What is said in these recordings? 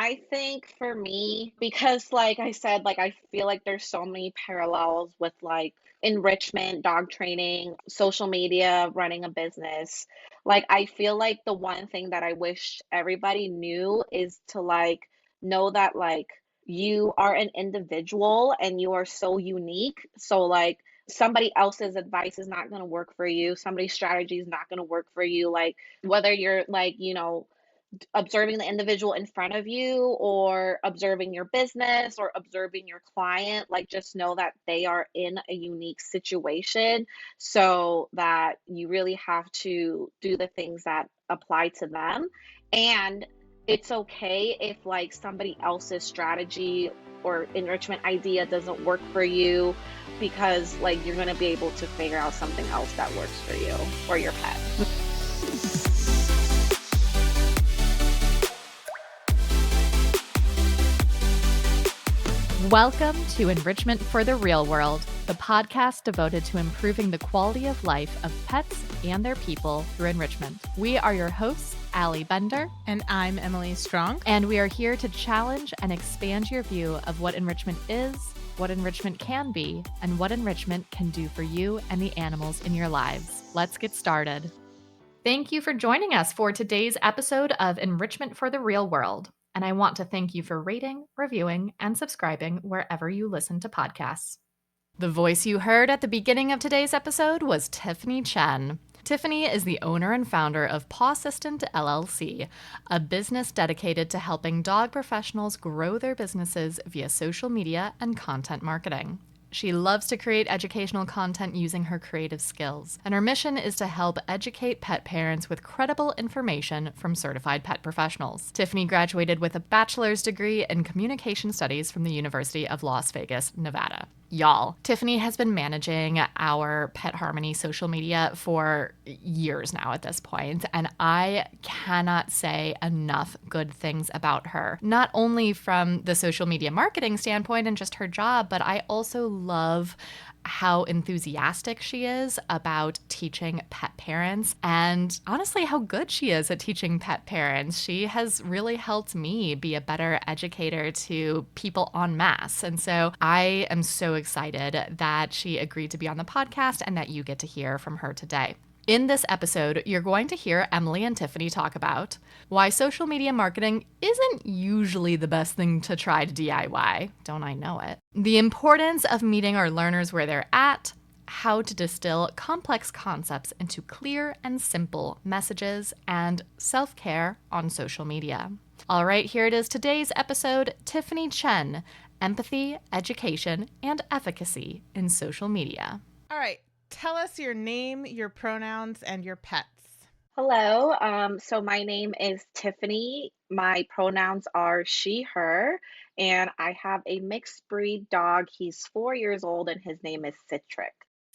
I think for me, because like I said, like I feel like there's so many parallels with like enrichment, dog training, social media, running a business. Like I feel like the one thing that I wish everybody knew is to like know that like you are an individual and you are so unique. So like somebody else's advice is not going to work for you. Somebody's strategy is not going to work for you. Like whether you're like, observing the individual in front of you or observing your business or observing your client, like just know that they are in a unique situation so that you really have to do the things that apply to them. And it's okay if like somebody else's strategy or enrichment idea doesn't work for you because like you're going to be able to figure out something else that works for you or your pet. Welcome to Enrichment for the Real World, the podcast devoted to improving the quality of life of pets and their people through enrichment. We are your hosts, Allie Bender. And I'm Emily Strong. And we are here to challenge and expand your view of what enrichment is, what enrichment can be, and what enrichment can do for you and the animals in your lives. Let's get started. Thank you for joining us for today's episode of Enrichment for the Real World. And I want to thank you for rating, reviewing, and subscribing wherever you listen to podcasts. The voice you heard at the beginning of today's episode was Tiffany Chen. Tiffany is the owner and founder of Pawsistant LLC, a business dedicated to helping dog professionals grow their businesses via social media and content marketing. She loves to create educational content using her creative skills, and her mission is to help educate pet parents with credible information from certified pet professionals. Tiffany graduated with a bachelor's degree in communication studies from the University of Las Vegas, Nevada. Y'all, Tiffany has been managing our Pet Harmony social media for years now at this point, and I cannot say enough good things about her. Not only from the social media marketing standpoint and just her job, but I also love how enthusiastic she is about teaching pet parents and honestly how good she is at teaching pet parents. She has really helped me be a better educator to people en masse. And so I am so excited that she agreed to be on the podcast and that you get to hear from her today. In this episode, you're going to hear Emily and Tiffany talk about why social media marketing isn't usually the best thing to try to DIY. Don't I know it? The importance of meeting our learners where they're at, how to distill complex concepts into clear and simple messages, and self-care on social media. All right, here it is today's episode, Tiffany Chen, Empathy, Education, and Efficacy in Social Media. All right. Tell us your name, your pronouns, and your pets. Hello. So my name is Tiffany. My pronouns are she, her, and I have a mixed breed dog. He's 4 years old and his name is Citric.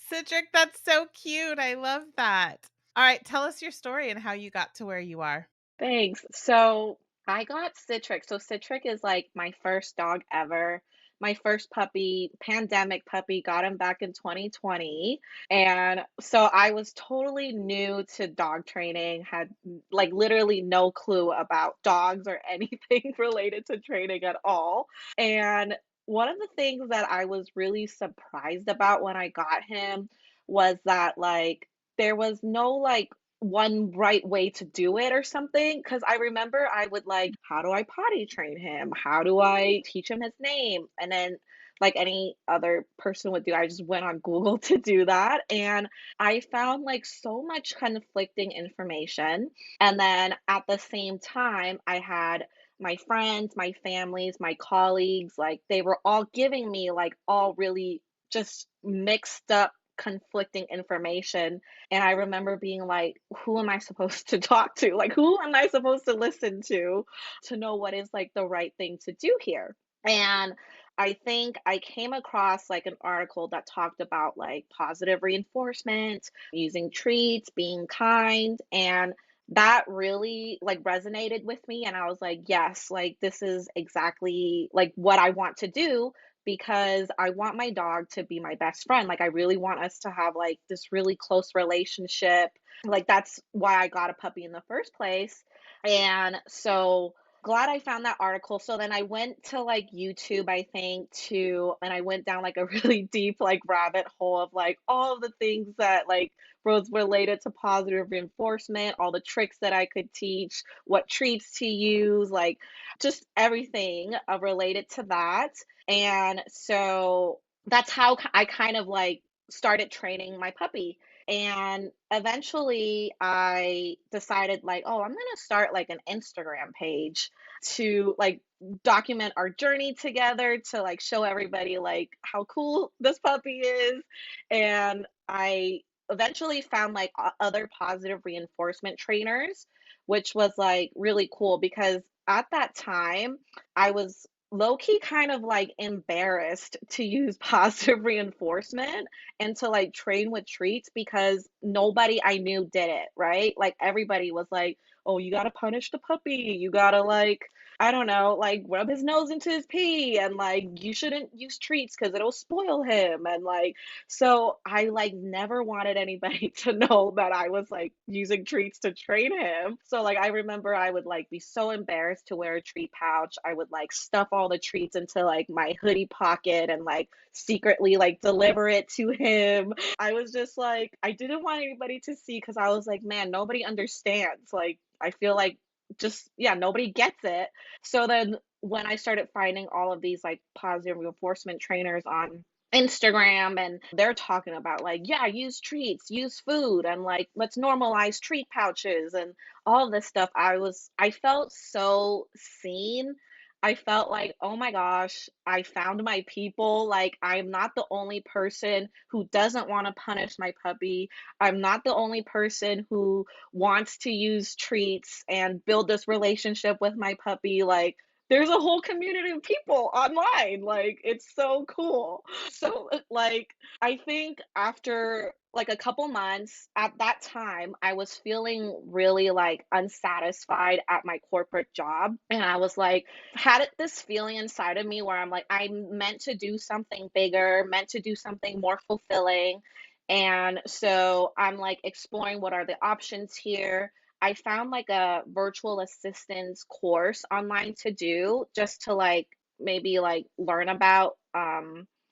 Citric, that's so cute. I love that. All right. Tell us your story and how you got to where you are. Thanks. So I got Citric. So Citric is like my first dog ever. My first puppy, pandemic puppy, got him back in 2020. And so I was totally new to dog training, had like literally no clue about dogs or anything related to training at all. And one of the things that I was really surprised about when I got him was that like there was no like one right way to do it or something. Because I remember I would like, how do I potty train him? How do I teach him his name? And then, like any other person would do, I just went on Google to do that. And I found like so much conflicting information. And then at the same time, I had my friends, my families, my colleagues, like they were all giving me like all really just mixed up conflicting information. And I remember being like, who am I supposed to talk to? Like, who am I supposed to listen to know what is like the right thing to do here? And I think I came across like an article that talked about like positive reinforcement, using treats, being kind, and that really like resonated with me. And I was like, yes, like this is exactly like what I want to do because I want my dog to be my best friend. Like I really want us to have like this really close relationship. Like that's why I got a puppy in the first place. And so glad I found that article. So then I went to like YouTube, I think, too, and I went down like a really deep like rabbit hole of like all of the things that like was related to positive reinforcement, all the tricks that I could teach, what treats to use, like just everything related to that. And so that's how I kind of like started training my puppy. And eventually I decided like, oh, I'm gonna start like an Instagram page to like document our journey together to like show everybody like how cool this puppy is. And I eventually found like other positive reinforcement trainers, which was like really cool because at that time I was low key kind of like embarrassed to use positive reinforcement and to like train with treats because nobody I knew did it, right? Like everybody was like, "Oh, you got to punish the puppy. You got to like I don't know, like rub his nose into his pee and like you shouldn't use treats cuz it'll spoil him." And like so I like never wanted anybody to know that I was like using treats to train him. So like I remember I would like be so embarrassed to wear a treat pouch. I would like stuff all the treats into like my hoodie pocket and like secretly like deliver it to him. I was just like I didn't want anybody to see cuz I was like, man, nobody understands. Like I feel like just yeah, nobody gets it. So then when I started finding all of these like positive reinforcement trainers on Instagram and they're talking about like, yeah, use treats, use food, and like let's normalize treat pouches and all of this stuff. I felt so seen. I felt like, oh my gosh, I found my people. Like, I'm not the only person who doesn't want to punish my puppy. I'm not the only person who wants to use treats and build this relationship with my puppy. Like, there's a whole community of people online. Like, it's so cool. So, like, I think after like a couple months at that time, I was feeling really like unsatisfied at my corporate job. And I was like, had it this feeling inside of me where I'm like, I'm meant to do something bigger, meant to do something more fulfilling. And so I'm like exploring what are the options here. I found like a virtual assistance course online to do just to like maybe like learn about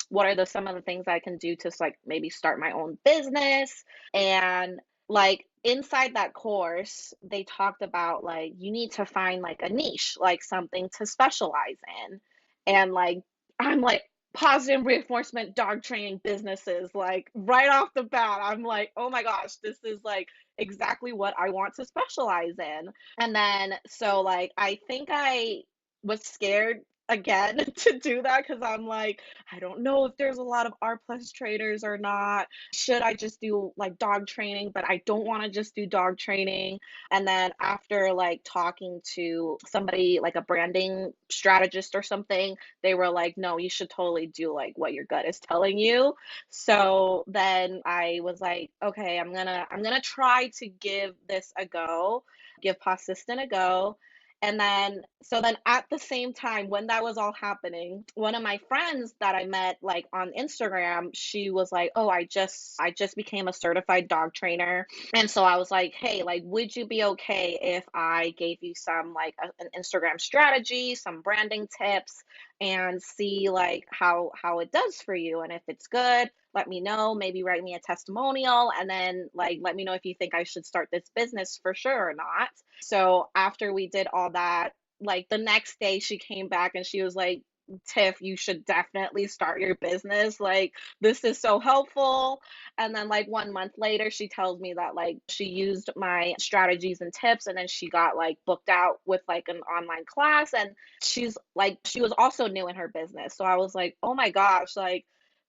what are the some of the things I can do to like maybe start my own business. And like inside that course they talked about like you need to find like a niche, like something to specialize in. And like I'm like positive reinforcement dog training businesses, like right off the bat I'm like, oh my gosh, this is like exactly what I want to specialize in. And then so like I think I was scared again to do that because I'm like, I don't know if there's a lot of R plus traders or not. Should I just do like dog training? But I don't want to just do dog training. And then after like talking to somebody like a branding strategist or something, they were like, no, you should totally do like what your gut is telling you. So then I was like, okay, I'm gonna try to give this a go, give Persistent a go. And then, so then at the same time, when that was all happening, one of my friends that I met like on Instagram, she was like, "Oh, I just became a certified dog trainer." And so I was like, "Hey, like, would you be okay if I gave you some like an Instagram strategy, some branding tips, and see like how it does for you? And if it's good, let me know. Maybe write me a testimonial, and then like let me know if you think I should start this business for sure or not." So after we did all that, like the next day she came back and she was like, Tiff, you should definitely start your business. Like, this is so helpful. And then, like, 1 month later, she tells me that, like, she used my strategies and tips and then she got, like, booked out with, like, an online class. And she's like, she was also new in her business. So I was like, oh my gosh, like,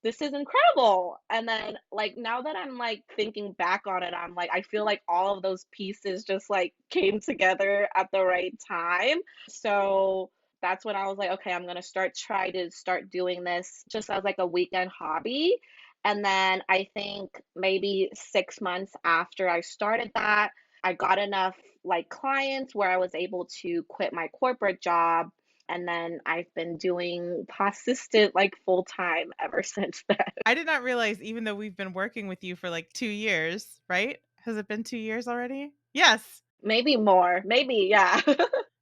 this is incredible. And then like now that I'm like thinking back on it, I'm like I feel like all of those pieces just like came together at the right time. So that's when I was like, okay, I'm gonna try to start doing this just as like a weekend hobby. And then I think maybe 6 months after I started that, I got enough like clients where I was able to quit my corporate job, and then I've been doing Persistent like full time ever since then. I did not realize even though we've been working with you for like 2 years, right? Has it been 2 years already? Yes. Maybe more. Maybe, yeah.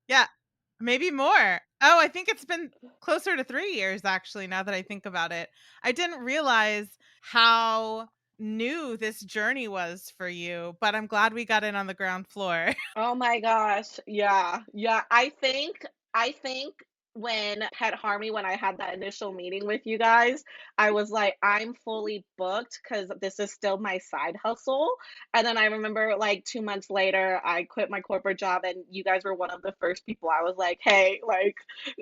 Yeah. Maybe more. Oh, I think it's been closer to 3 years actually, now that I think about it. I didn't realize how new this journey was for you, but I'm glad we got in on the ground floor. Oh my gosh. Yeah. Yeah. I think when Pet Harmony, when I had that initial meeting with you guys, I was like, I'm fully booked because this is still my side hustle. And then I remember like 2 months later, I quit my corporate job and you guys were one of the first people I was like, hey, like,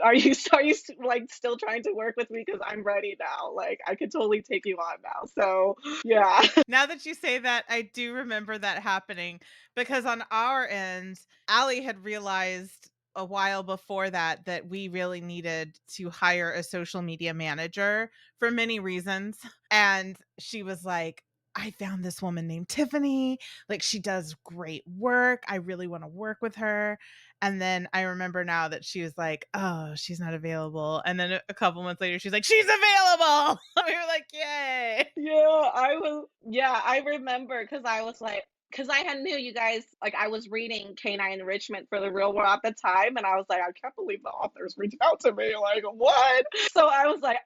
like still trying to work with me? Because I'm ready now. Like I could totally take you on now. So yeah. Now that you say that, I do remember that happening because on our end, Allie had realized a while before that that we really needed to hire a social media manager for many reasons. And she was like, I found this woman named Tiffany. Like, she does great work. I really want to work with her. And then I remember now that she was like, oh, she's not available. And then a couple months later, she's like, she's available. We were like, yay. Yeah, I remember because I was like, because I had knew you guys, like, I was reading Canine Enrichment for the Real World at the time, and I was like, I can't believe the authors reached out to me. Like, what? So I was like,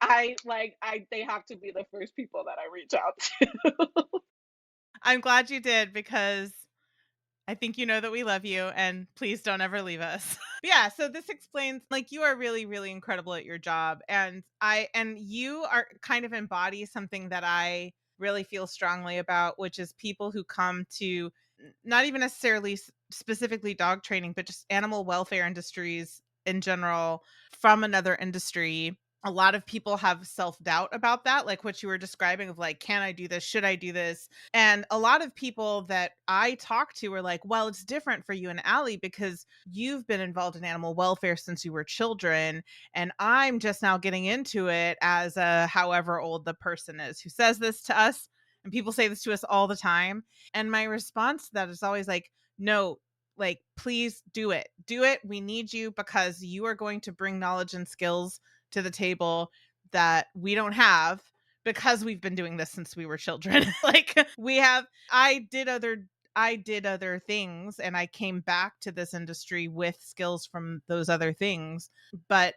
they have to be the first people that I reach out to. I'm glad you did because I think you know that we love you and please don't ever leave us. Yeah, so this explains like you are really really incredible at your job and you are kind of embody something that I really feel strongly about, which is people who come to not even necessarily specifically dog training, but just animal welfare industries in general from another industry. A lot of people have self-doubt about that, like what you were describing of like, can I do this? Should I do this? And a lot of people that I talk to are like, well, it's different for you and Allie because you've been involved in animal welfare since you were children. And I'm just now getting into it as a however old the person is who says this to us. And people say this to us all the time. And my response to that is always like, no, like, please do it. Do it. We need you because you are going to bring knowledge and skills to the table that we don't have because we've been doing this since we were children. Like we have I did other things and I came back to this industry with skills from those other things. But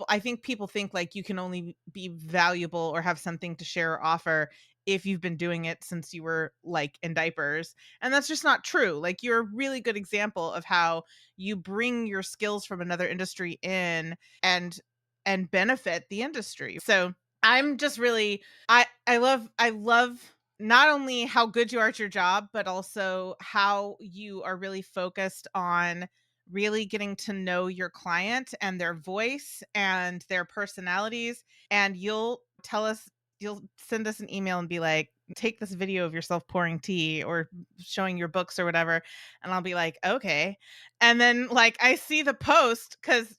I think people think like you can only be valuable or have something to share or offer if you've been doing it since you were like in diapers. And that's just not true. Like you're a really good example of how you bring your skills from another industry in and benefit the industry. So I'm just really I love not only how good you are at your job, but also how you are really focused on really getting to know your client and their voice and their personalities. And you'll send us an email and be like, take this video of yourself pouring tea or showing your books or whatever. And I'll be like, okay. And then like I see the post because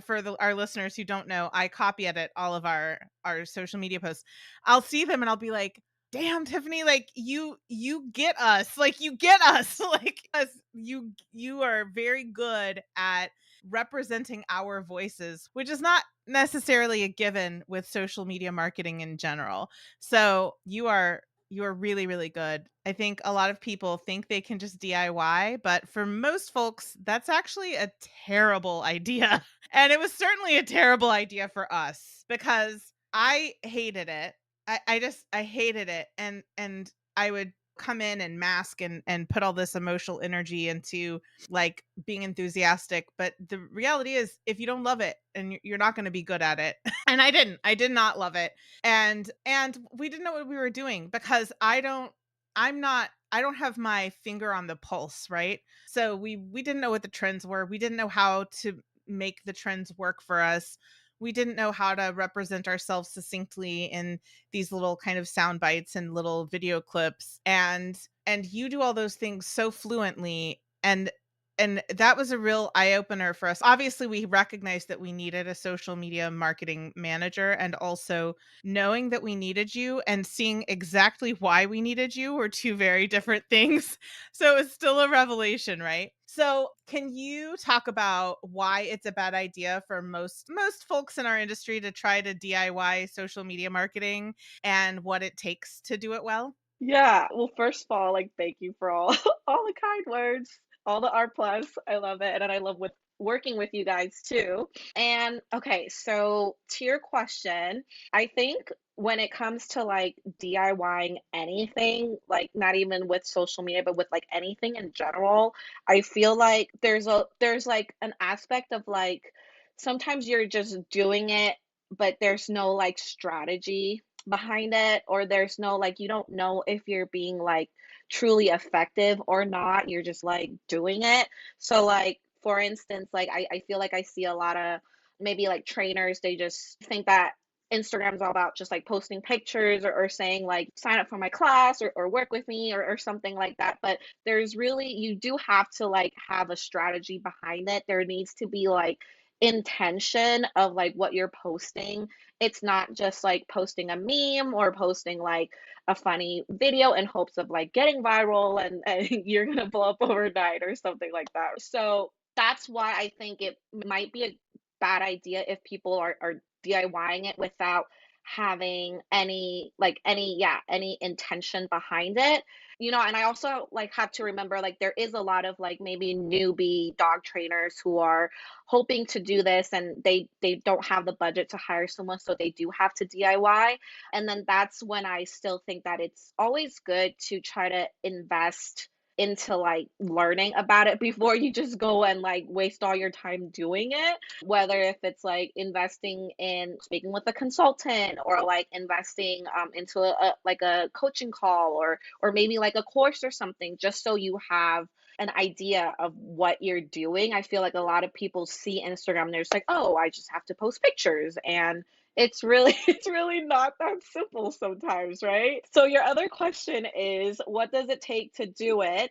for our listeners who don't know, I copy edit all of our social media posts. I'll see them and I'll be like, damn, Tiffany, like you get us, like you get us, like us, you are very good at representing our voices, which is not necessarily a given with social media marketing in general. So you are really really good. I think a lot of people think they can just DIY, but for most folks that's actually a terrible idea. And it was certainly a terrible idea for us because I hated it. I hated it. And I would come in and mask and put all this emotional energy into like being enthusiastic. But the reality is if you don't love it and you're not going to be good at it. And I did not love it. And we didn't know what we were doing because I don't have my finger on the pulse, right? So we didn't know what the trends were. We didn't know how to make the trends work for us. We didn't know how to represent ourselves succinctly in these little kind of sound bites and little video clips. And you do all those things so fluently and that was a real eye opener for us. Obviously, we recognized that we needed a social media marketing manager, and also knowing that we needed you and seeing exactly why we needed you were two very different things. So it's still a revelation, right? So, can you talk about why it's a bad idea for most folks in our industry to try to DIY social media marketing and what it takes to do it well? Yeah. Well, first of all, like, thank you for all all the kind words, all the R plus. I love it, and then I love with working with you guys too. And okay, so to your question, I think when it comes to like DIYing anything, like not even with social media, but with like anything in general, I feel like there's like an aspect of like sometimes you're just doing it, but there's no like strategy behind it, or there's no like you don't know if you're being like truly effective or not. You're just like doing it. So like for instance, like I feel like I see a lot of maybe like trainers, they just think that Instagram's all about just like posting pictures or saying like sign up for my class or work with me or something like that. But there's really you do have to like have a strategy behind it. There needs to be like intention of like what you're posting. It's not just like posting a meme or posting like a funny video in hopes of like getting viral and you're gonna blow up overnight or something like that. So that's why I think it might be a bad idea if people are DIYing it without having any intention behind it. You know, and I also like have to remember like there is a lot of like maybe newbie dog trainers who are hoping to do this and they don't have the budget to hire someone, so they do have to DIY. And then that's when I still think that it's always good to try to invest into like learning about it before you just go and like waste all your time doing it, whether if it's like investing in speaking with a consultant or like investing into like a coaching call or maybe like a course or something, just so you have an idea of what you're doing. I feel like a lot of people see Instagram and they're just like, oh, I just have to post pictures, and it's really it's really not that simple sometimes, right? So your other question is what does it take to do it?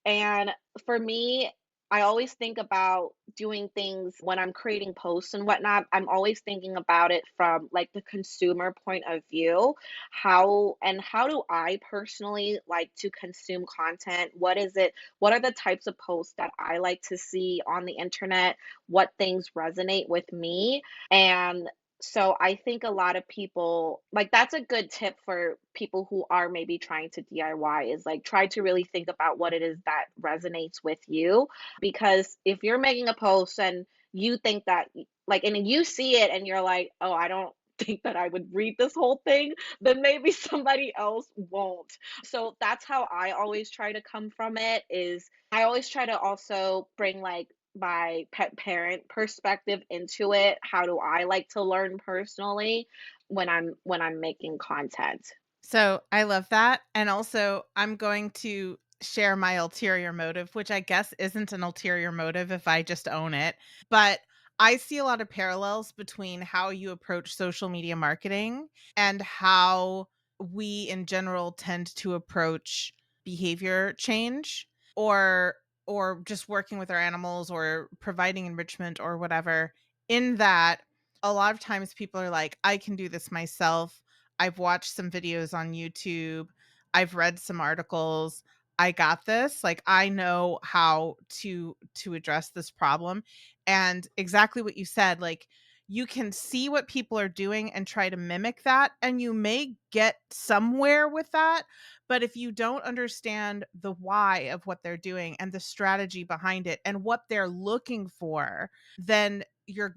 And for me, I always think about doing things when I'm creating posts and whatnot. I'm always thinking about it from like the consumer point of view. How do I personally like to consume content? What is it? What are the types of posts that I like to see on the internet? What things resonate with me? And so I think a lot of people like that's a good tip for people who are maybe trying to DIY is like try to really think about what it is that resonates with you, because if you're making a post and you think that like and you see it and you're like, "Oh, I don't think that I would read this whole thing," then maybe somebody else won't. So that's how I always try to come from it is I always try to also bring like my pet parent perspective into it. How do I like to learn personally when I'm making content? So I love that. And also, I'm going to share my ulterior motive, which I guess isn't an ulterior motive if I just own it. But I see a lot of parallels between how you approach social media marketing and how we in general tend to approach behavior change or or just working with our animals or providing enrichment or whatever. In that, a lot of times people are like, I can do this myself. I've watched some videos on YouTube. I've read some articles. I got this. Like I know how to address this problem. And exactly what you said, like you can see what people are doing and try to mimic that and you may get somewhere with that, but if you don't understand the why of what they're doing and the strategy behind it and what they're looking for, then you're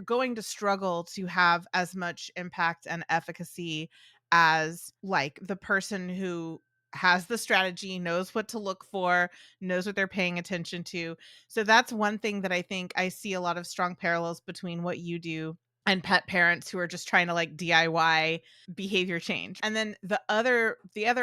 going to struggle to have as much impact and efficacy as like the person who has the strategy, knows what to look for, knows what they're paying attention to. So that's one thing that I think I see a lot of strong parallels between what you do and pet parents who are just trying to like DIY behavior change. And then the other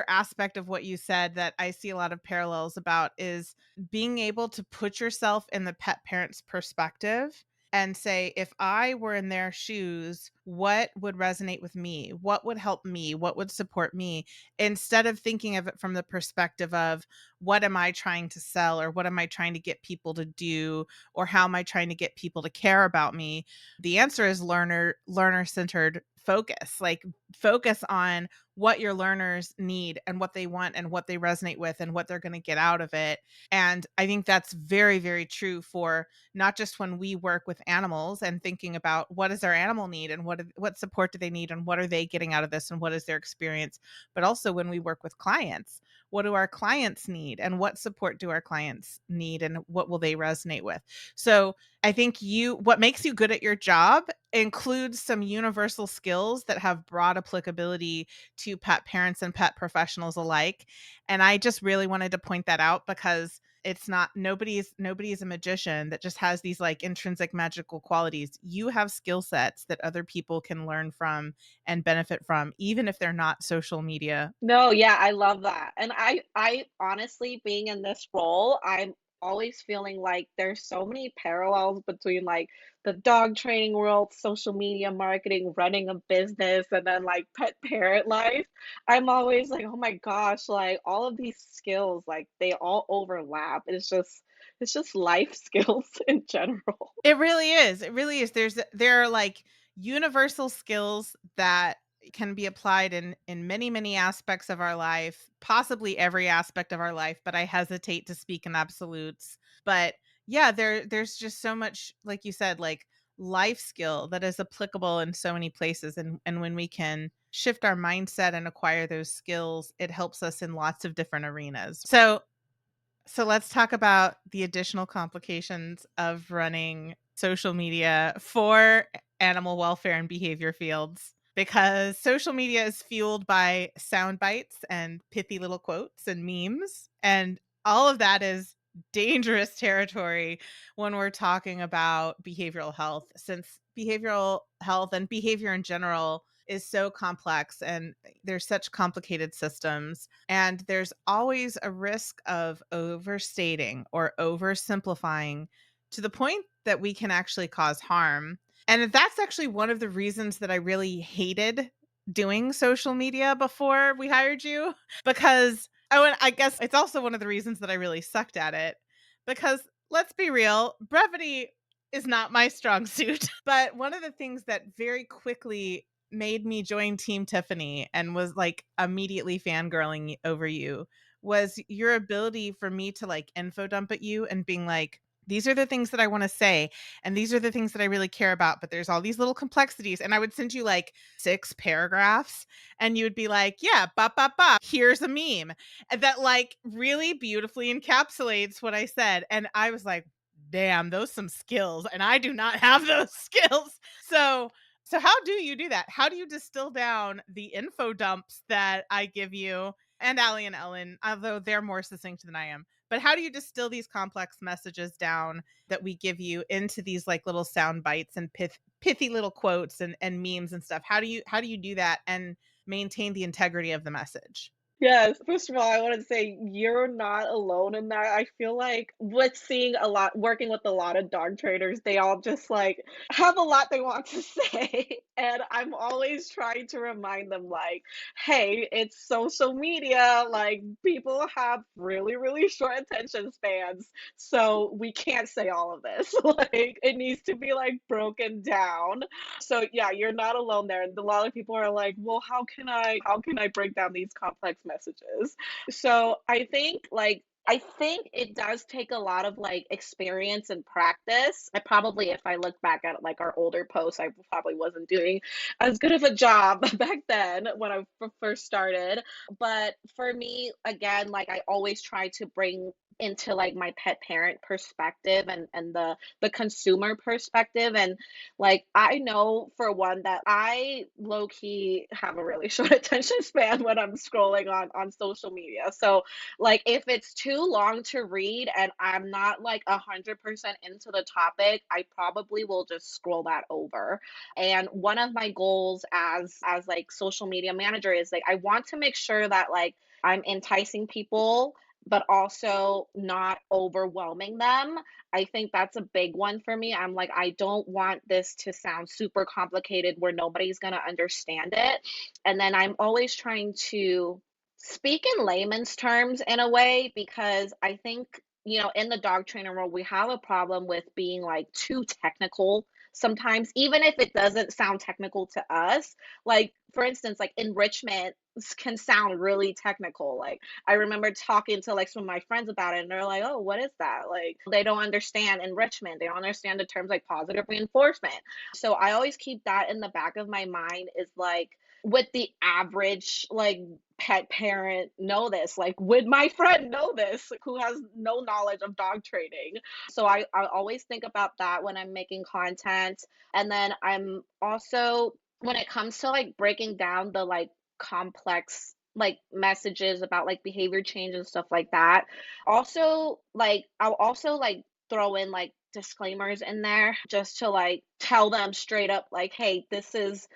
aspect of what you said that I see a lot of parallels about is being able to put yourself in the pet parent's perspective and say, if I were in their shoes, what would resonate with me? What would help me? What would support me? Instead of thinking of it from the perspective of what am I trying to sell or what am I trying to get people to do or how am I trying to get people to care about me? The answer is learner centered focus. Like focus on what your learners need and what they want and what they resonate with and what they're going to get out of it. And I think that's very, very true for not just when we work with animals and thinking about what does our animal need and what support do they need and what are they getting out of this and what is their experience, but also when we work with clients, what do our clients need and what support do our clients need and what will they resonate with. So I think what makes you good at your job includes some universal skills that have broad applicability to pet parents and pet professionals alike. And I just really wanted to point that out because it's not nobody's a magician that just has these like intrinsic magical qualities. You have skill sets that other people can learn from and benefit from, even if they're not social media. No, yeah, I love that. And I honestly, being in this role, I'm always feeling like there's so many parallels between like the dog training world, social media marketing, running a business, and then like pet parent life. I'm always like, oh my gosh, like all of these skills, like they all overlap. It's just life skills in general. It really is. It really is. There are like universal skills that can be applied in many, many aspects of our life, possibly every aspect of our life, but I hesitate to speak in absolutes. But yeah, there's just so much, like you said, like life skill that is applicable in so many places. And when we can shift our mindset and acquire those skills, it helps us in lots of different arenas. So let's talk about the additional complications of running social media for animal welfare and behavior fields, because social media is fueled by sound bites and pithy little quotes and memes. And all of that is dangerous territory when we're talking about behavioral health, since behavioral health and behavior in general is so complex and there's such complicated systems, and there's always a risk of overstating or oversimplifying to the point that we can actually cause harm. And that's actually one of the reasons that I really hated doing social media before we hired you, because and I guess it's also one of the reasons that I really sucked at it, because let's be real, brevity is not my strong suit. But one of the things that very quickly made me join Team Tiffany and was like immediately fangirling over you was your ability for me to like info dump at you and being like, these are the things that I want to say. And these are the things that I really care about. But there's all these little complexities. And I would send you like 6 paragraphs and you would be like, yeah, ba, ba, ba, here's a meme that like really beautifully encapsulates what I said. And I was like, damn, those some skills. And I do not have those skills. So how do you do that? How do you distill down the info dumps that I give you and Allie and Ellen, although they're more succinct than I am? But how do you distill these complex messages down that we give you into these like little sound bites and pithy little quotes and memes and stuff? How do you do that and maintain the integrity of the message? Yes, first of all, I want to say you're not alone in that. I feel like with seeing a lot, working with a lot of dog trainers, they all just like have a lot they want to say. And I'm always trying to remind them, like, hey, it's social media. Like, people have really, really short attention spans. So we can't say all of this. Like, it needs to be like broken down. So yeah, you're not alone there. And a lot of people are like, well, how can I break down these complex messages? So I think it does take a lot of like experience and practice. I probably, if I look back at like our older posts, I probably wasn't doing as good of a job back then when I first started. But for me, again, like I always try to bring into like my pet parent perspective and the consumer perspective. And like I know for one that I low key have a really short attention span when I'm scrolling on social media. So like if it's too long to read and I'm not like 100% into the topic, I probably will just scroll that over. And one of my goals as like social media manager is like I want to make sure that like I'm enticing people but also not overwhelming them. I think that's a big one for me. I'm like, I don't want this to sound super complicated where nobody's going to understand it. And then I'm always trying to speak in layman's terms in a way because I think, in the dog trainer world, we have a problem with being like too technical sometimes, even if it doesn't sound technical to us, like for instance, like enrichment can sound really technical. Like I remember talking to like some of my friends about it and they're like, "Oh, what is that?" Like they don't understand enrichment. They don't understand the terms like positive reinforcement. So I always keep that in the back of my mind is like, would the average like pet parent know this? Like, would my friend know this who has no knowledge of dog training? So I always think about that when I'm making content. And then I'm also, when it comes to like breaking down the like complex like messages about like behavior change and stuff like that, also like I'll also like throw in like disclaimers in there just to like tell them straight up like, hey, this is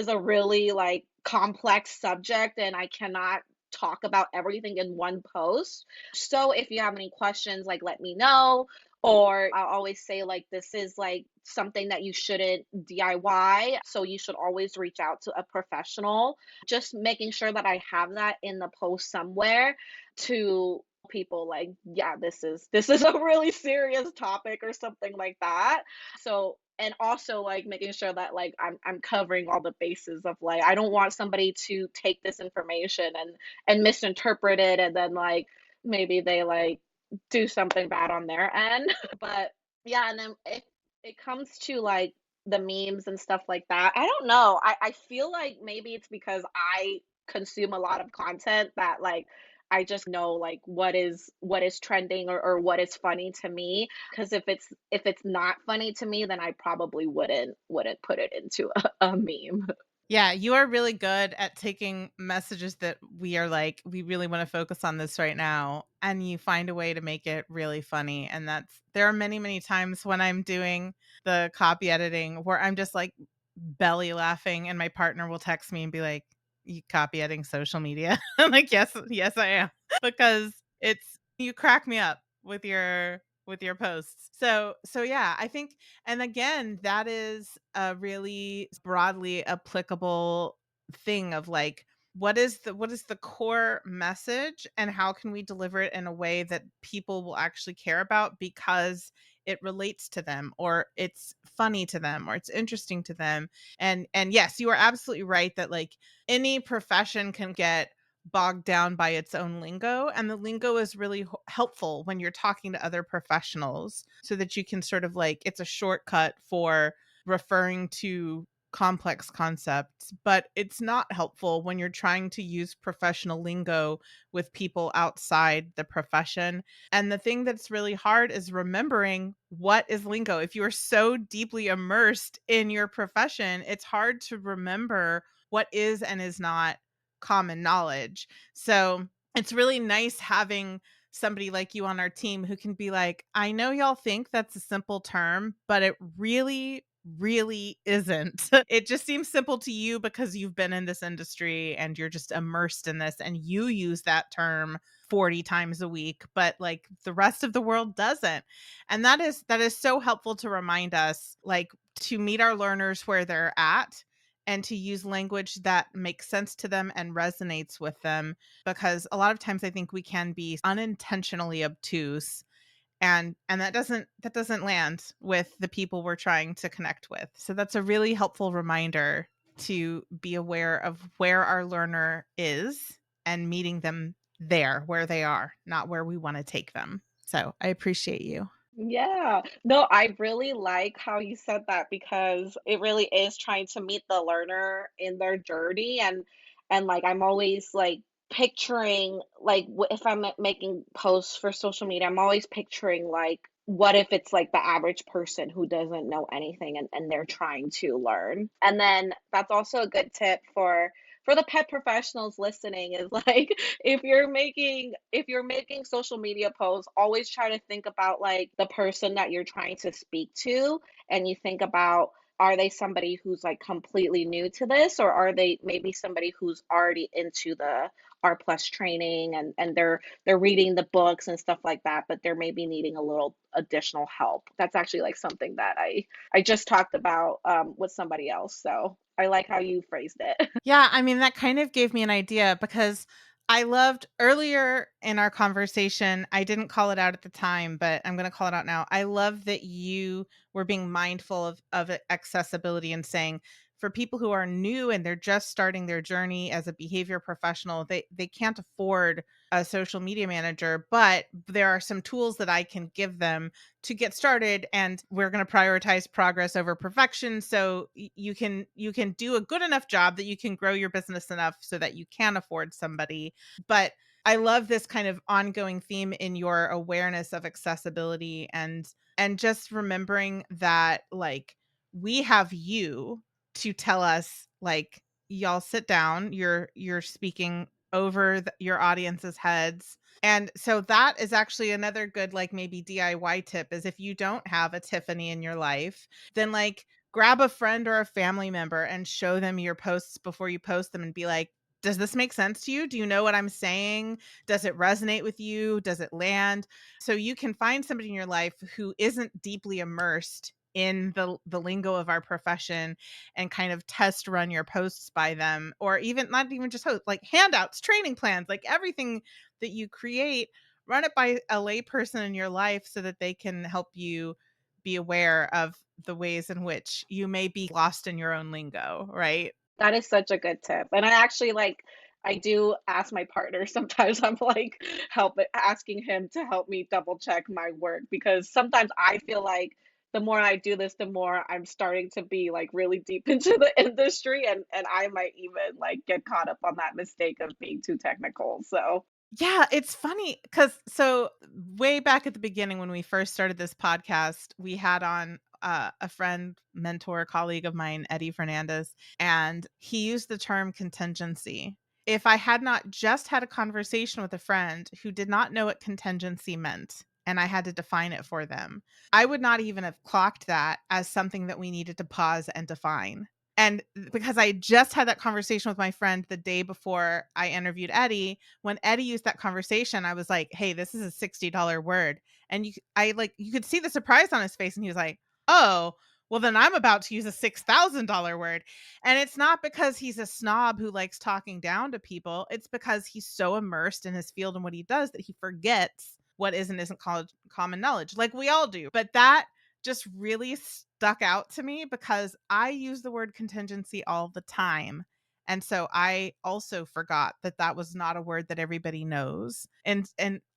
a really like complex subject and I cannot talk about everything in one post. So if you have any questions, like let me know. Or I'll always say like this is like something that you shouldn't DIY. So you should always reach out to a professional. Just making sure that I have that in the post somewhere to people like, yeah, this is a really serious topic or something like that. So and also like making sure that like I'm covering all the bases of like I don't want somebody to take this information and misinterpret it and then like maybe they like do something bad on their end. But yeah, and then if it comes to like the memes and stuff like that, I don't know. I feel like maybe it's because I consume a lot of content that like I just know like what is trending or what is funny to me. Because if it's not funny to me, then I probably wouldn't put it into a meme. Yeah, you are really good at taking messages that we are like, we really want to focus on this right now, and you find a way to make it really funny. And there are many, many times when I'm doing the copy editing where I'm just like belly laughing, and my partner will text me and be like, "You copy editing social media?" I'm like, "Yes, yes, I am," because you crack me up with your posts. So yeah, I think, and again, that is a really broadly applicable thing of like, what is the core message and how can we deliver it in a way that people will actually care about because it relates to them, or it's funny to them, or it's interesting to them. And yes, you are absolutely right that like any profession can get bogged down by its own lingo, and the lingo is really helpful when you're talking to other professionals so that you can sort of like, it's a shortcut for referring to complex concepts, but it's not helpful when you're trying to use professional lingo with people outside the profession. And the thing that's really hard is remembering what is lingo. If you are so deeply immersed in your profession, it's hard to remember what is and is not common knowledge. So it's really nice having somebody like you on our team who can be like, I know y'all think that's a simple term, but it really, really isn't. It just seems simple to you because you've been in this industry and you're just immersed in this and you use that term 40 times a week, but like the rest of the world doesn't. And that is so helpful to remind us, like, to meet our learners where they're at and to use language that makes sense to them and resonates with them, because a lot of times I think we can be unintentionally obtuse, and that doesn't land with the people we're trying to connect with. So that's a really helpful reminder to be aware of where our learner is and meeting them there where they are, not where we want to take them. So I appreciate you. Yeah. No, I really like how you said that because it really is trying to meet the learner in their journey and like I'm always like picturing like if I'm making posts for social media, I'm always picturing like what if it's like the average person who doesn't know anything and they're trying to learn. And then that's also a good tip for the pet professionals listening is like if you're making social media posts, always try to think about like the person that you're trying to speak to and you think about, are they somebody who's like completely new to this or are they maybe somebody who's already into the R plus training and they're reading the books and stuff like that, but they're maybe needing a little additional help. That's actually like something that I just talked about with somebody else. So I like how you phrased it. Yeah, I mean, that kind of gave me an idea because I loved earlier in our conversation, I didn't call it out at the time, but I'm going to call it out now. I love that you were being mindful of accessibility and saying for people who are new and they're just starting their journey as a behavior professional, they can't afford a social media manager, but there are some tools that I can give them to get started, and we're going to prioritize progress over perfection, so you can do a good enough job that you can grow your business enough so that you can afford somebody. But I love this kind of ongoing theme in your awareness of accessibility, and just remembering that, like, we have you to tell us, like, y'all sit down, you're speaking over your audience's heads. And so that is actually another good, like, maybe DIY tip is if you don't have a Tiffany in your life, then, like, grab a friend or a family member and show them your posts before you post them and be like, does this make sense to you? Do you know what I'm saying? Does it resonate with you? Does it land? So you can find somebody in your life who isn't deeply immersed in the lingo of our profession and kind of test run your posts by them, or even not even just host, like handouts, training plans, like everything that you create, run it by a layperson in your life so that they can help you be aware of the ways in which you may be lost in your own lingo, right? That is such a good tip. And I actually I do ask my partner sometimes. I'm like asking him to help me double check my work because sometimes I feel like the more I do this, the more I'm starting to be like really deep into the industry, and I might even like get caught up on that mistake of being too technical. So Yeah, it's funny because so way back at the beginning when we first started this podcast, we had on a friend, mentor, colleague of mine, Eddie Fernandez, and he used the term contingency. If I had not just had a conversation with a friend who did not know what contingency meant, and I had to define it for them, I would not even have clocked that as something that we needed to pause and define. And because I just had that conversation with my friend the day before I interviewed Eddie, when Eddie used that conversation, I was like, "Hey, this is a $60 word." And you could see the surprise on his face, and he was like, "Oh, well then I'm about to use a $6,000 word." And it's not because he's a snob who likes talking down to people. It's because he's so immersed in his field and what he does that he forgets what is and isn't called common knowledge, like we all do. But that just really stuck out to me because I use the word contingency all the time. And so I also forgot that that was not a word that everybody knows. And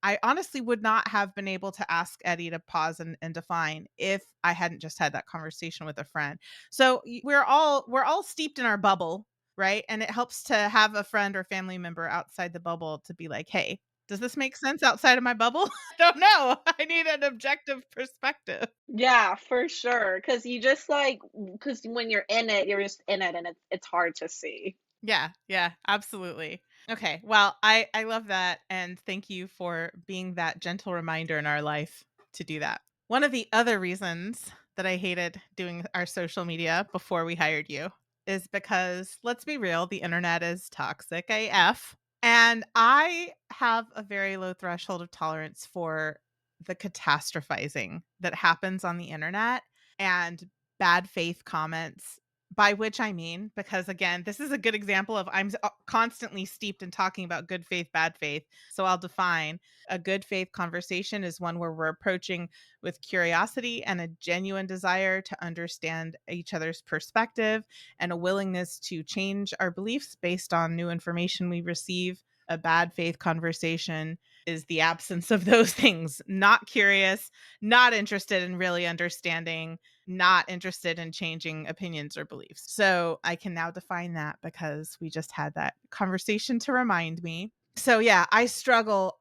I honestly would not have been able to ask Eddie to pause and define if I hadn't just had that conversation with a friend. So we're all steeped in our bubble, right? And it helps to have a friend or family member outside the bubble to be like, "Hey, does this make sense outside of my bubble?" I don't know. I need an objective perspective. yeah, for sure. Cause you just like, cause when you're in it, you're just in it and it's hard to see. Yeah, yeah, absolutely. Okay, well, I love that, and thank you for being that gentle reminder in our life to do that. One of the other reasons that I hated doing our social media before we hired you is because, let's be real, the internet is toxic AF, and I have a very low threshold of tolerance for the catastrophizing that happens on the internet and bad faith comments, by which I mean, because again, this is a good example of constantly steeped in talking about good faith, bad faith. So I'll define a good faith conversation is one where we're approaching with curiosity and a genuine desire to understand each other's perspective and a willingness to change our beliefs based on new information we receive. A bad faith conversation is the absence of those things, not curious, not interested in really understanding, not interested in changing opinions or beliefs. So I can now define that because we just had that conversation to remind me. So yeah, I struggle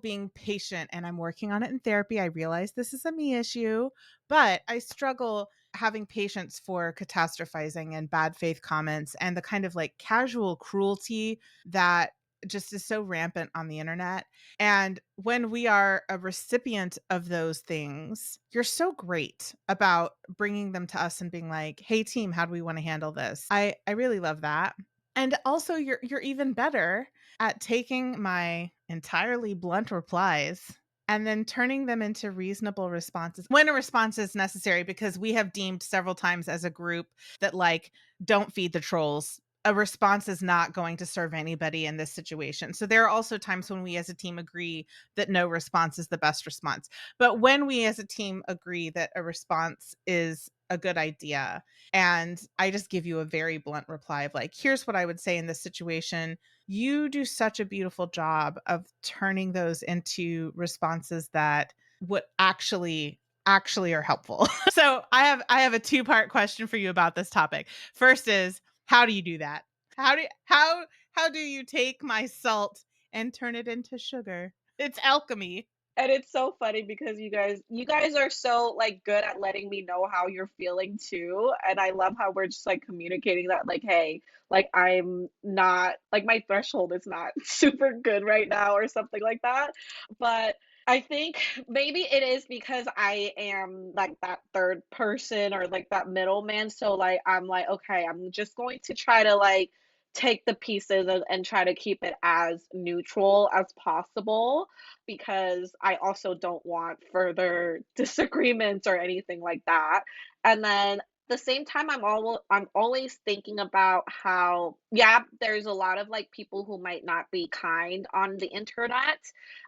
being patient, and I'm working on it in therapy. I realize this is a me issue, but I struggle having patience for catastrophizing and bad faith comments and the kind of like casual cruelty that just is so rampant on the internet. And when we are a recipient of those things, you're so great about bringing them to us and being like, "Hey team, how do we want to handle this?" I really love that. And also you're even better at taking my entirely blunt replies and then turning them into reasonable responses when a response is necessary, because we have deemed several times as a group that, like, don't feed the trolls. a response is not going to serve anybody in this situation. So there are also times when we as a team agree that no response is the best response. But when we as a team agree that a response is a good idea, and I just give you a very blunt reply of like, here's what I would say in this situation, you do such a beautiful job of turning those into responses that would actually are helpful. So I have a two-part question for you about this topic. First is, how do you do that? How do you take my salt and turn it into sugar? It's alchemy. And it's so funny because you guys are so, like, good at letting me know how you're feeling too, and I love how we're just, like, communicating that, like, "Hey, like, I'm not like, my threshold is not super good right now," or something like that, but I think maybe it is because I am, like, that 3rd person or, like, that middleman, so, like, I'm like, "Okay, I'm just going to try to, like, take the pieces and try to keep it as neutral as possible," because I also don't want further disagreements or anything like that. And then the same time I'm always thinking about how, yeah, there's a lot of like people who might not be kind on the internet,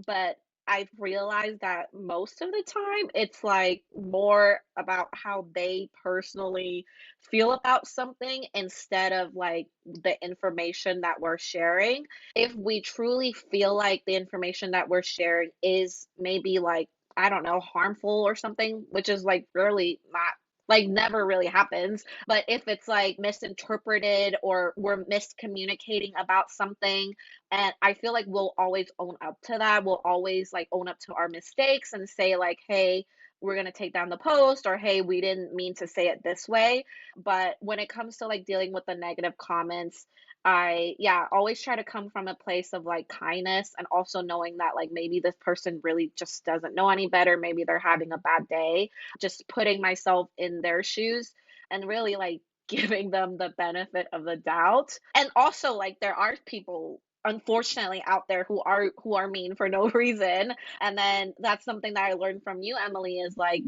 but I've realized that most of the time it's like more about how they personally feel about something instead of like the information that we're sharing. If we truly feel like the information that we're sharing is maybe like, I don't know, harmful or something, which is like really not, like, never really happens. But if it's like misinterpreted or we're miscommunicating about something, and I feel like we'll always own up to that. We'll always like own up to our mistakes and say, like, hey, we're going to take down the post, or hey, we didn't mean to say it this way. But when it comes to like dealing with the negative comments, yeah, always try to come from a place of like kindness, and also knowing that like maybe this person really just doesn't know any better. Maybe they're having a bad day. Just putting myself in their shoes and really like giving them the benefit of the doubt. And also like there are people unfortunately out there who are mean for no reason. And then that's something that I learned from you, Emily, is like,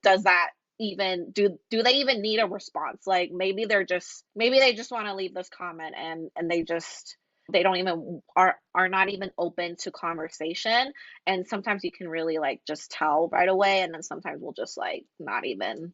does that even do they even need a response? Like maybe they just want to leave this comment, and they don't even are not even open to conversation. And sometimes you can really like just tell right away, and then sometimes we'll just like not even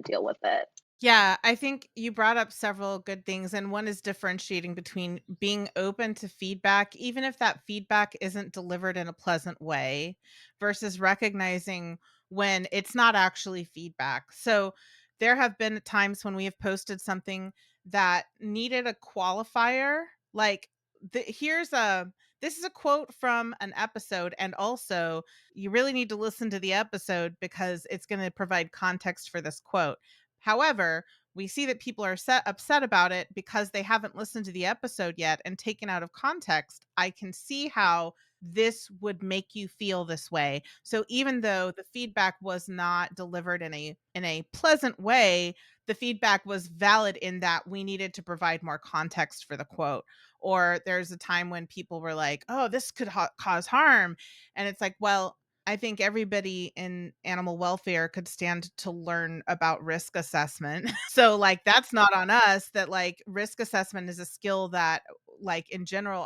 deal with it. Yeah, I think you brought up several good things, and one is differentiating between being open to feedback, even if that feedback isn't delivered in a pleasant way, versus recognizing when it's not actually feedback. So there have been times when we have posted something that needed a qualifier, like here's a this is a quote from an episode, and also you really need to listen to the episode because it's going to provide context for this quote. However, we see that people are upset about it because they haven't listened to the episode yet and taken out of context. I can see how this would make you feel this way. So even though the feedback was not delivered in a pleasant way, the feedback was valid in that we needed to provide more context for the quote. Or there's a time when people were like, "Oh, this could cause harm." And it's like, well, I think everybody in animal welfare could stand to learn about risk assessment. So like that's not on us. That like risk assessment is a skill that like in general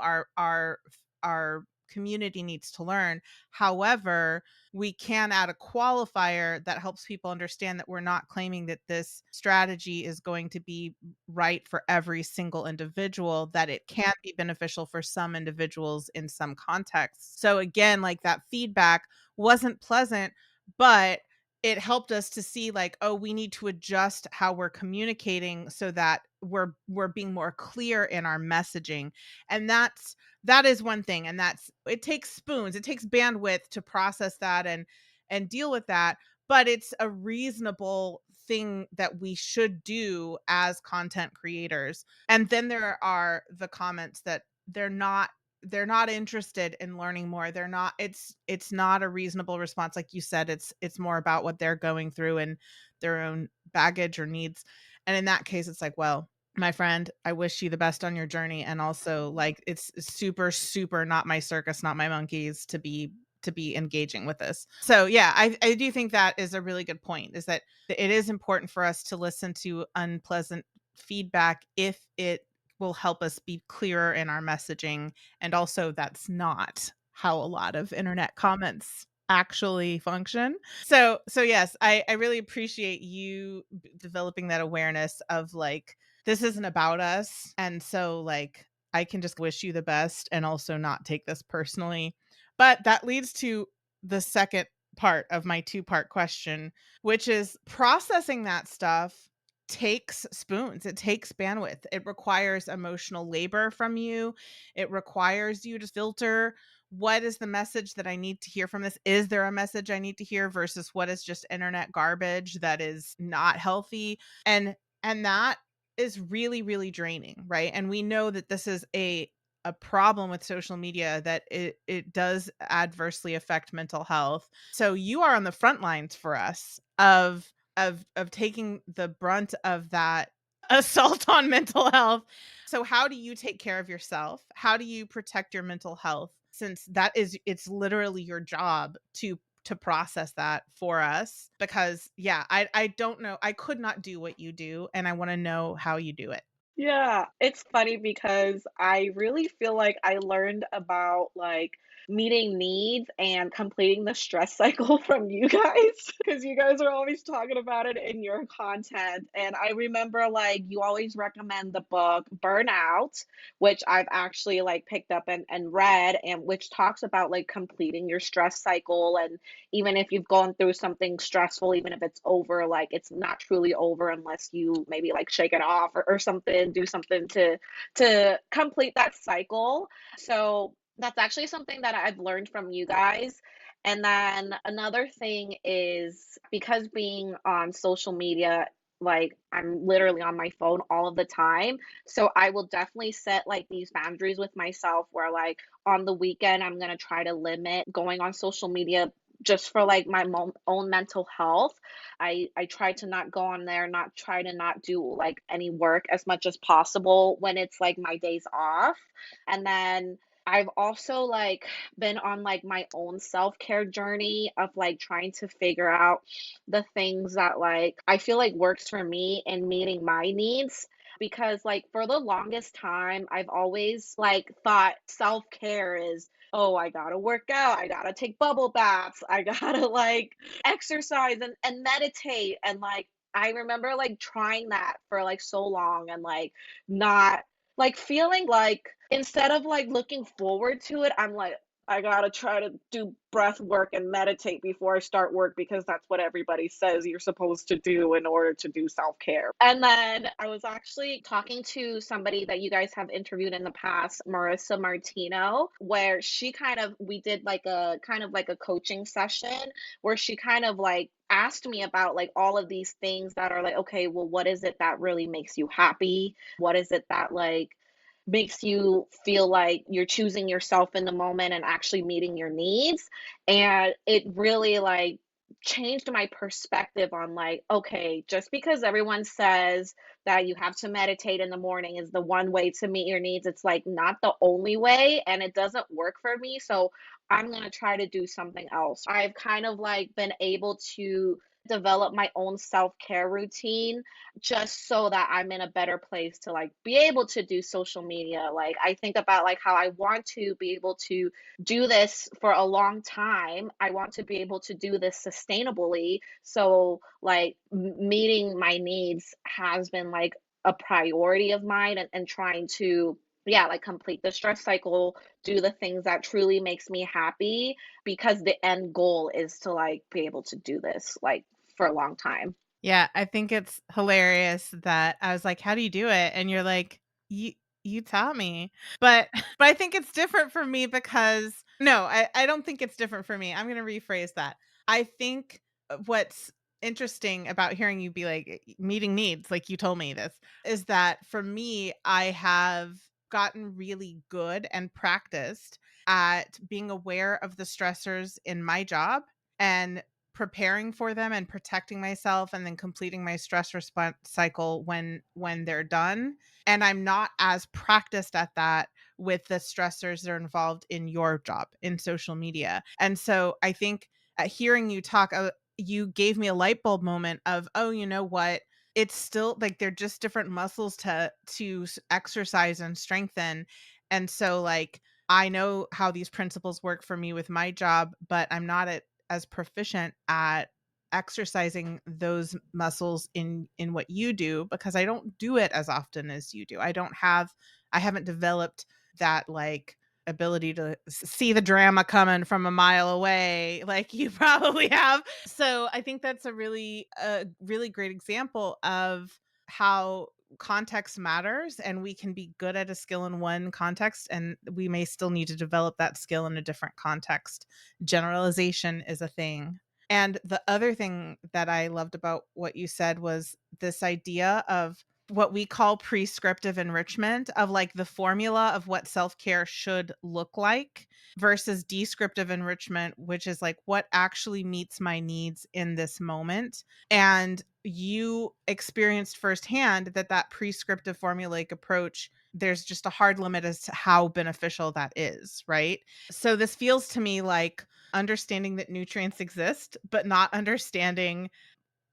our community needs to learn. However, we can add a qualifier that helps people understand that we're not claiming that this strategy is going to be right for every single individual, that it can be beneficial for some individuals in some contexts. So again, like that feedback wasn't pleasant, but it helped us to see like, oh, we need to adjust how we're communicating so that we're being more clear in our messaging. And that is one thing, and that's it takes spoons, it takes bandwidth to process that and deal with that, but it's a reasonable thing that we should do as content creators. And then there are the comments that they're not interested in learning more. They're not it's not a reasonable response. Like you said, it's more about what they're going through and their own baggage or needs. And in that case, it's like, well, my friend, I wish you the best on your journey. And also like it's super, super not my circus, not my monkeys to be engaging with this. So yeah, I do think that is a really good point, is that it is important for us to listen to unpleasant feedback if it will help us be clearer in our messaging. And also, that's not how a lot of internet comments actually function. So yes, I really appreciate you developing that awareness of like, this isn't about us. And so like, I can just wish you the best and also not take this personally. But that leads to the second part of my two-part question, which is processing that stuff takes spoons. It takes bandwidth. It requires emotional labor from you. It requires you to filter what is the message that I need to hear from this? Is there a message I need to hear versus what is just internet garbage that is not healthy? And that is really, really draining, right? And we know that this is a problem with social media, that it does adversely affect mental health. So you are on the front lines for us of taking the brunt of that assault on mental health. So how do you take care of yourself? How do you protect your mental health, since it's literally your job to process that for us? Because yeah, I don't know. I could not do what you do, and I want to know how you do it. Yeah, it's funny because I really feel like I learned about like meeting needs and completing the stress cycle from you guys because you guys are always talking about it in your content. And I remember like you always recommend the book Burnout, which I've actually like picked up and read, and which talks about like completing your stress cycle. And even if you've gone through something stressful, even if it's over, like it's not truly over unless you maybe like shake it off or something, do something to complete that cycle. So that's actually something that I've learned from you guys. And then another thing is because being on social media, like I'm literally on my phone all of the time. So I will definitely set like these boundaries with myself where like on the weekend I'm going to try to limit going on social media just for like my own mental health. I try to not go on there, not try to not do like any work as much as possible when it's like my days off. And then I've also like been on like my own self-care journey of like trying to figure out the things that like I feel like works for me and meeting my needs, because like for the longest time I've always like thought self-care is, oh, I gotta work out, I gotta take bubble baths, I gotta like exercise and meditate. And like I remember like trying that for like so long and like not like feeling like instead of like looking forward to it, I'm like, I gotta try to do breath work and meditate before I start work because that's what everybody says you're supposed to do in order to do self care. And then I was actually talking to somebody that you guys have interviewed in the past, Marissa Martino, where she kind of, we did like a kind of like a coaching session where she kind of like asked me about like all of these things that are like, okay, well, what is it that really makes you happy? What is it that like makes you feel like you're choosing yourself in the moment and actually meeting your needs? And it really like changed my perspective on like, okay, just because everyone says that you have to meditate in the morning is the one way to meet your needs, it's like not the only way and it doesn't work for me. So I'm going to try to do something else. I've kind of like been able to develop my own self-care routine just so that I'm in a better place to like be able to do social media. Like I think about like how I want to be able to do this for a long time. I want to be able to do this sustainably. So like meeting my needs has been like a priority of mine, and trying to yeah, like complete the stress cycle, do the things that truly makes me happy, because the end goal is to like be able to do this like for a long time. Yeah, I think it's hilarious that I was like, "How do you do it?" And you're like, "You you taught me." But but I think it's different for me because no, I don't think it's different for me. I'm gonna rephrase that. I think what's interesting about hearing you be like meeting needs, like you told me this, is that for me, I have gotten really good and practiced at being aware of the stressors in my job and preparing for them and protecting myself and then completing my stress response cycle when they're done. And I'm not as practiced at that with the stressors that are involved in your job in social media. And so I think hearing you talk, you gave me a light bulb moment of, oh, you know what? it's still like they're just different muscles exercise and strengthen. And so like I know how these principles work for me with my job, but I'm not as proficient at exercising those muscles in what you do because I don't do it as often as you do. I haven't developed that like ability to see the drama coming from a mile away like you probably have. So I think that's a really great example of how context matters, and we can be good at a skill in one context and we may still need to develop that skill in a different context. Generalization is a thing. And the other thing that I loved about what you said was this idea of what we call prescriptive enrichment, of like the formula of what self-care should look like, versus descriptive enrichment, which is like what actually meets my needs in this moment. And you experienced firsthand that prescriptive formulaic approach, there's just a hard limit as to how beneficial that is, right? So this feels to me like understanding that nutrients exist, but not understanding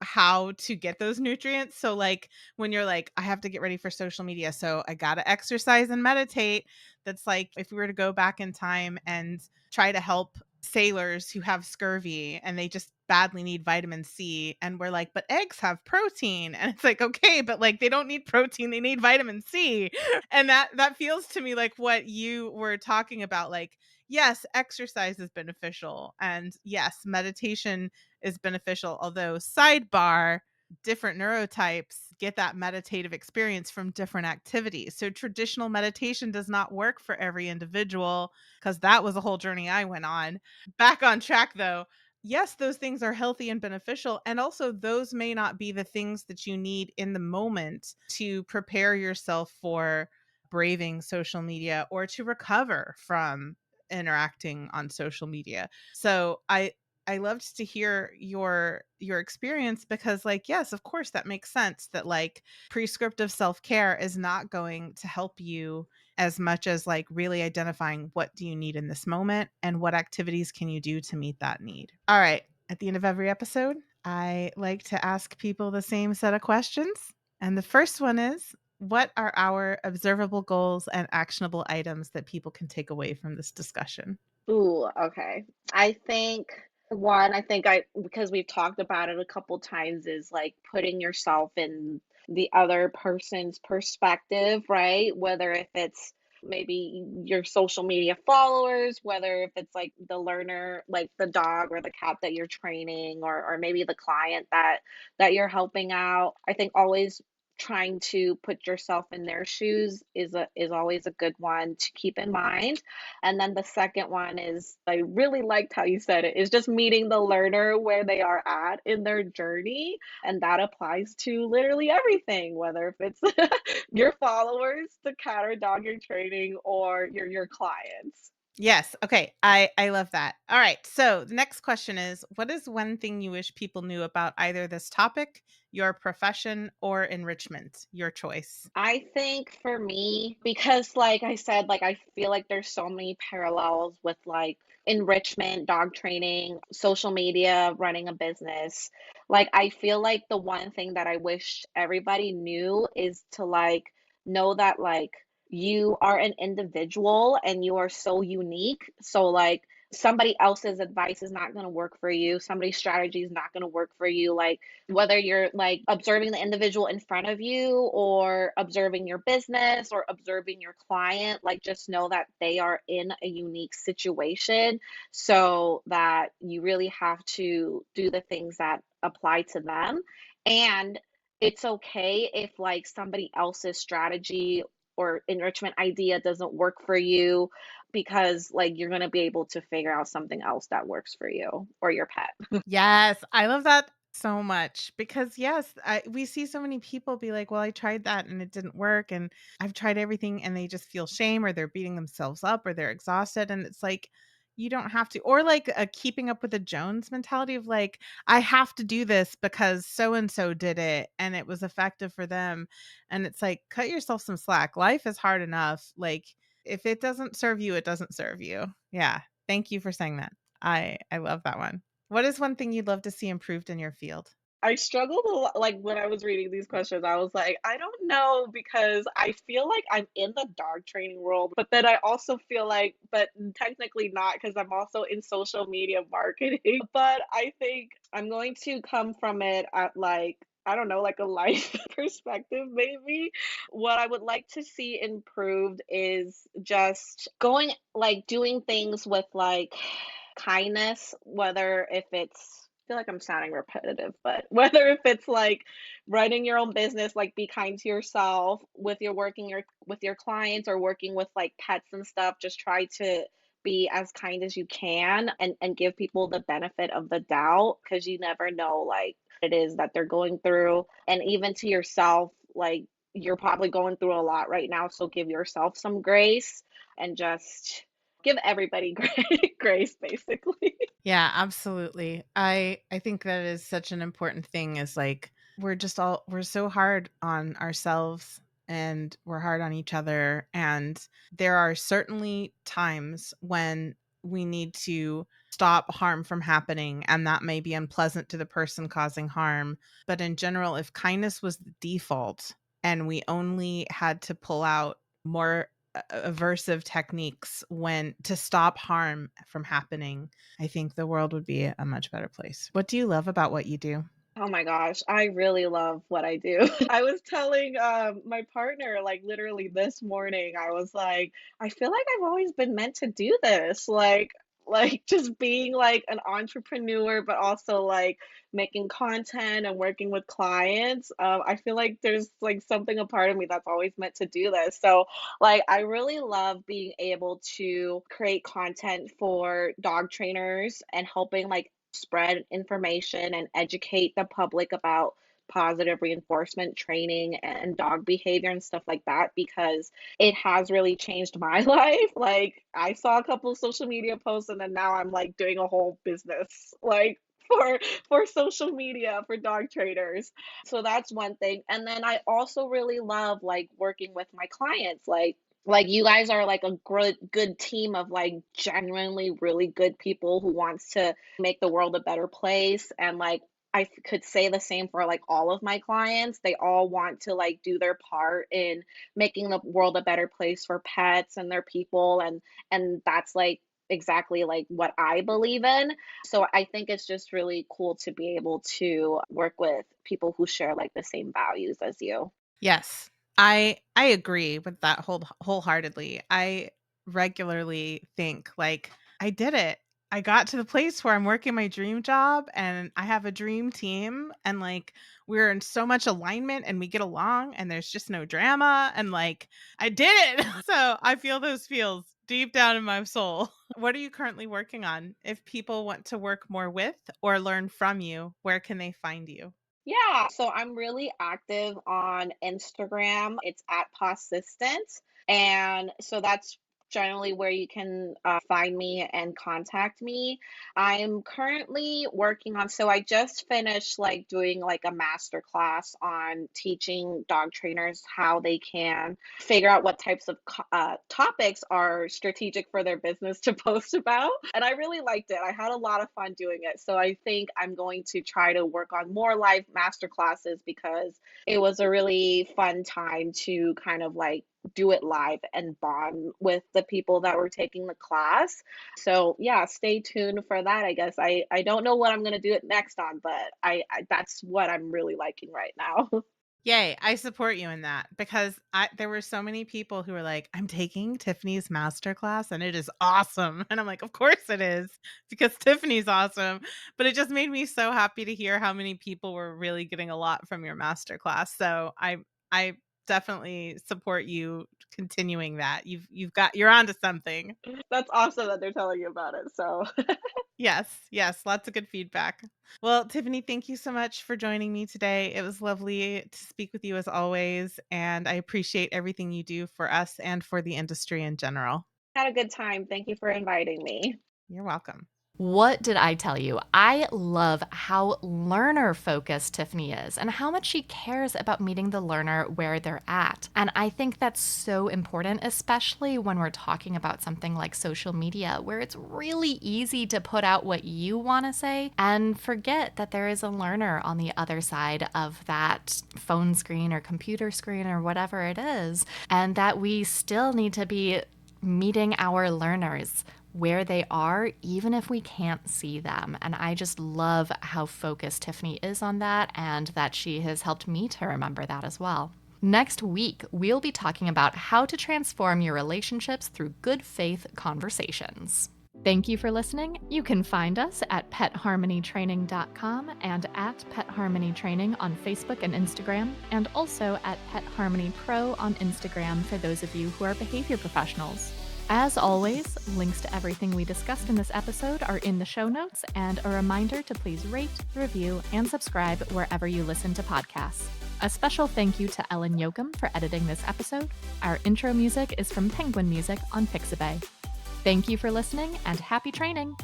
how to get those nutrients. So like when you're like, I have to get ready for social media, so I got to exercise and meditate. That's like if we were to go back in time and try to help sailors who have scurvy and they just badly need vitamin C, and we're like, but eggs have protein. And it's like, okay, but like they don't need protein, they need vitamin C. And that feels to me like what you were talking about, like yes, exercise is beneficial, and yes, meditation is beneficial. Although, sidebar, different neurotypes get that meditative experience from different activities. So, traditional meditation does not work for every individual because that was a whole journey I went on. Back on track though. Yes, those things are healthy and beneficial. And also, those may not be the things that you need in the moment to prepare yourself for braving social media or to recover from interacting on social media. So I loved to hear your experience because like yes, of course that makes sense that like prescriptive self-care is not going to help you as much as like really identifying what do you need in this moment and what activities can you do to meet that need. All right, at the end of every episode, I like to ask people the same set of questions. And the first one is, what are our observable goals and actionable items that people can take away from this discussion? Ooh, okay. I think one, I think I because we've talked about it a couple times, is like putting yourself in the other person's perspective, right? Whether if it's maybe your social media followers, whether if it's like the learner, like the dog or the cat that you're training, or maybe the client that you're helping out. I think always trying to put yourself in their shoes is always a good one to keep in mind. And then the second one is, I really liked how you said it, is just meeting the learner where they are at in their journey. And that applies to literally everything, whether if it's your followers, the cat or dog you're training, or your clients. Yes. Okay. I love that. All right. So the next question is, what is one thing you wish people knew about either this topic, your profession, or enrichment? Your choice. I think for me, because like I said, like I feel like there's so many parallels with like enrichment, dog training, social media, running a business. Like I feel like the one thing that I wish everybody knew is to like know that like you are an individual and you are so unique. So like somebody else's advice is not going to work for you. Somebody's strategy is not going to work for you. Like whether you're like observing the individual in front of you or observing your business or observing your client, like just know that they are in a unique situation, so that you really have to do the things that apply to them. And it's okay if like somebody else's strategy or enrichment idea doesn't work for you, because like you're going to be able to figure out something else that works for you or your pet. Yes, I love that so much because yes, we see so many people be like, "Well, I tried that and it didn't work, and I've tried everything," and they just feel shame or they're beating themselves up or they're exhausted, and it's like you don't have to, or like a keeping up with the Jones mentality of like, I have to do this because so and so did it and it was effective for them, and it's like cut yourself some slack. Life is hard enough. Like if it doesn't serve you, it doesn't serve you. Yeah. Thank you for saying that. I love that one. What is one thing you'd love to see improved in your field? I struggled a lot, like, when I was reading these questions, I was like, "I don't know," because I feel like I'm in the dog training world, but then I also feel like but technically not, because 'cause I'm also in social media marketing. But I think I'm going to come from it at, like, I don't know, like a life perspective maybe. What I would like to see improved is just going like, doing things with, like, kindness, whether if it's I feel like I'm sounding repetitive, but whether if it's like running your own business, like be kind to yourself with your working your with your clients or working with like pets and stuff, just try to be as kind as you can and give people the benefit of the doubt because you never know like what it is that they're going through. And even to yourself, like you're probably going through a lot right now, so give yourself some grace and just give everybody grace basically. Yeah, absolutely. I think that is such an important thing is like we're so hard on ourselves and we're hard on each other, and there are certainly times when we need to stop harm from happening, and that may be unpleasant to the person causing harm, but in general if kindness was the default and we only had to pull out more aversive techniques when to stop harm from happening, I think the world would be a much better place. What do you love about what you do? Oh my gosh, I really love what I do. I was telling, my partner, like, literally this morning, I was like, "I feel like I've always been meant to do this." Like, just being, like, an entrepreneur, but also, like, making content and working with clients. I feel like there's, like, something a part of me that's always meant to do this. So, like, I really love being able to create content for dog trainers and helping, like, spread information and educate the public about positive reinforcement training and dog behavior and stuff like that because it has really changed my life. Like I saw a couple of social media posts and then now I'm like doing a whole business like for social media for dog trainers. So that's one thing. And then I also really love like working with my clients like you guys are like a good team of like genuinely really good people who wants to make the world a better place and like could say the same for like all of my clients. They all want to like do their part in making the world a better place for pets and their people and that's like exactly like what I believe in. So I think it's just really cool to be able to work with people who share like the same values as you. Yes. I agree with that wholeheartedly. I regularly think like I did it. I got to the place where I'm working my dream job and I have a dream team and like we're in so much alignment and we get along and there's just no drama and like I did it. So I feel those feels deep down in my soul. What are you currently working on? If people want to work more with or learn from you, where can they find you? Yeah, so I'm really active on Instagram. It's at Persistent. And so that's generally where you can find me and contact me. I'm currently working on, so I just finished like doing like a master class on teaching dog trainers how they can figure out what types of topics are strategic for their business to post about. And I really liked it. I had a lot of fun doing it. So I think I'm going to try to work on more live master classes because it was a really fun time to kind of like do it live and bond with the people that were taking the class. So yeah, stay tuned for that. I guess I don't know what I'm gonna do it next on, but I that's what I'm really liking right now. Yay, I support you in that because there were so many people who were like, "I'm taking Tiffany's masterclass and it is awesome." And I'm like, "Of course it is because Tiffany's awesome." But it just made me so happy to hear how many people were really getting a lot from your masterclass. So I definitely support you continuing that. You're onto something. That's awesome that they're telling you about it. So Yes, yes, lots of good feedback. Well, Tiffany, thank you so much for joining me today. It was lovely to speak with you as always, and I appreciate everything you do for us and for the industry in general. had a good time. Thank you for inviting me. You're welcome. What did I tell you? I love how learner-focused Tiffany is and how much she cares about meeting the learner where they're at. And I think that's so important, especially when we're talking about something like social media, where it's really easy to put out what you want to say and forget that there is a learner on the other side of that phone screen or computer screen or whatever it is, and that we still need to be meeting our learners where they are, even if we can't see them. And I just love how focused Tiffany is on that, and that she has helped me to remember that as well. Next week, we'll be talking about how to transform your relationships through good faith conversations. Thank you for listening. You can find us at petharmonytraining.com and at Pet Harmony Training on Facebook and Instagram, and also at Pet Harmony Pro on Instagram for those of you who are behavior professionals. As always, links to everything we discussed in this episode are in the show notes, and a reminder to please rate, review, and subscribe wherever you listen to podcasts. A special thank you to Ellen Yoakum for editing this episode. Our intro music is from Penguin Music on Pixabay. Thank you for listening, and happy training!